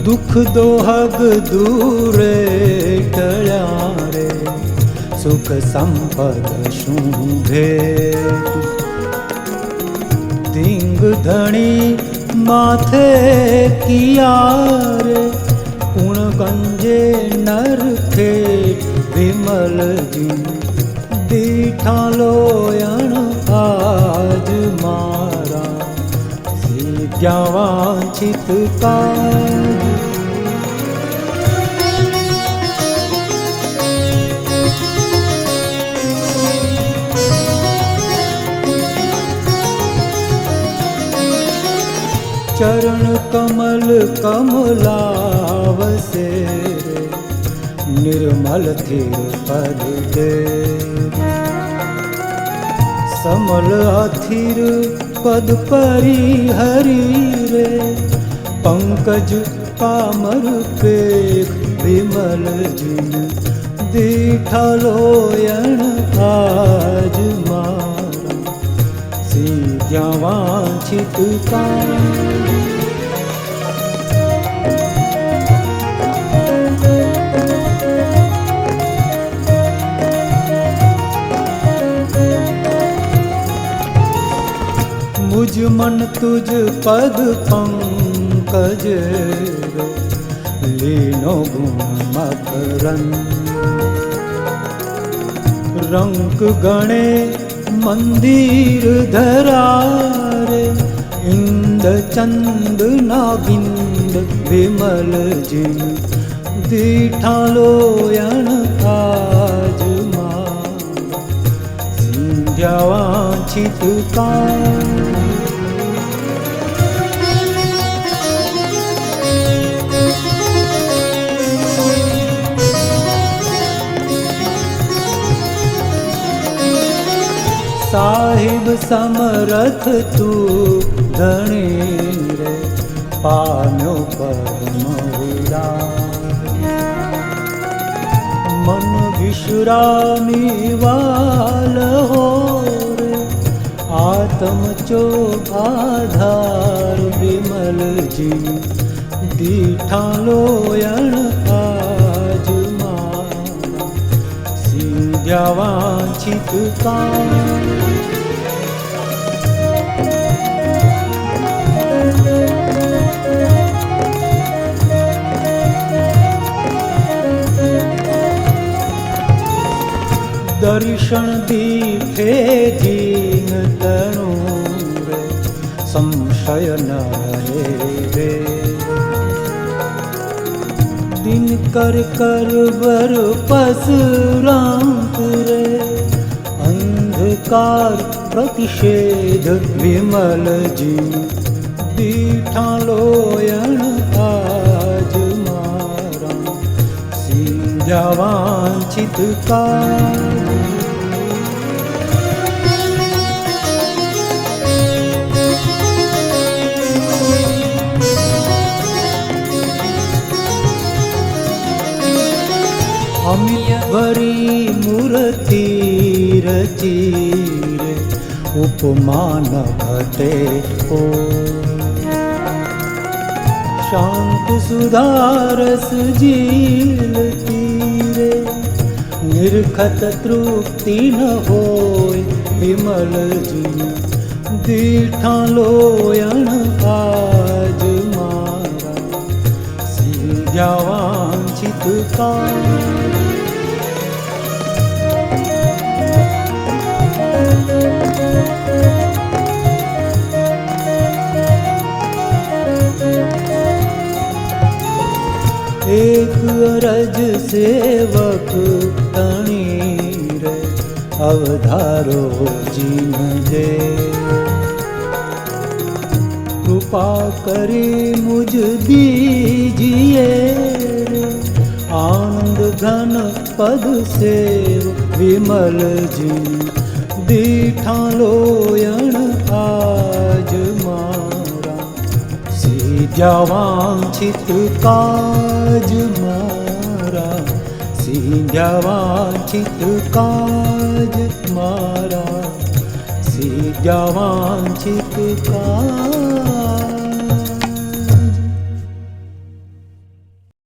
दुख दोहग दूरे टळ्या रे, सुख संपद शूं भेट। दींग धणी माथे किया रे, कुण गंजे नरखेट विमल जी। दीठा लोयण आज मारा, सीध्या वांछित काज। चरण कमल कमलावसे, निर्मल थिर पद दे। समल अथिर पद परिहरि रे, पंकज पामर पेख विमल जिन। दीठा लोयण आज मारा, सीध्या वांछित काज। मुझ मन तुझ पद पंकज रे, लीनो गुण मकरंद। रंक गणे मंदिर धरा रे, इंद चंद नागिंद विमल जिन। दीठा लोयण आज मारा, सीध्या वांछित काज। साहिब समरथ तू धणी रे, पाम्यो परम उदार। मन विश्रामी वाल हो रे, आत्म चो आधार विमल जी। दीठा लोयण आज मारा, सीध्या वांछित काज। दर्शन दीठे दीन तनु रे, संशय न रहे रे। दिन कर कर बर पसरांत रे, अंधकार प्रतिषेध विमल जी। दीठा लोयण आज मारा, सीध्या वांछित काज। अमिय भरी मूर्ति रची रे, उपमान घटे को। शांत सुधारस झील तीरे, निर्खत तृप्ति न होय विमल जी। दीठा लोयण आज मारा, सीध्या वांछित काज। एक अरज सेवक तणी रे, अवधारो जीन दे। कृपा करी मुझ दीजिए रे, आनंद घन पद सेव विमल जी। दीठा लोयण आज मारा, सीध्या वांछित काज मारा। सीध्या वांछित काज मारा, सीध्या वांछित काज।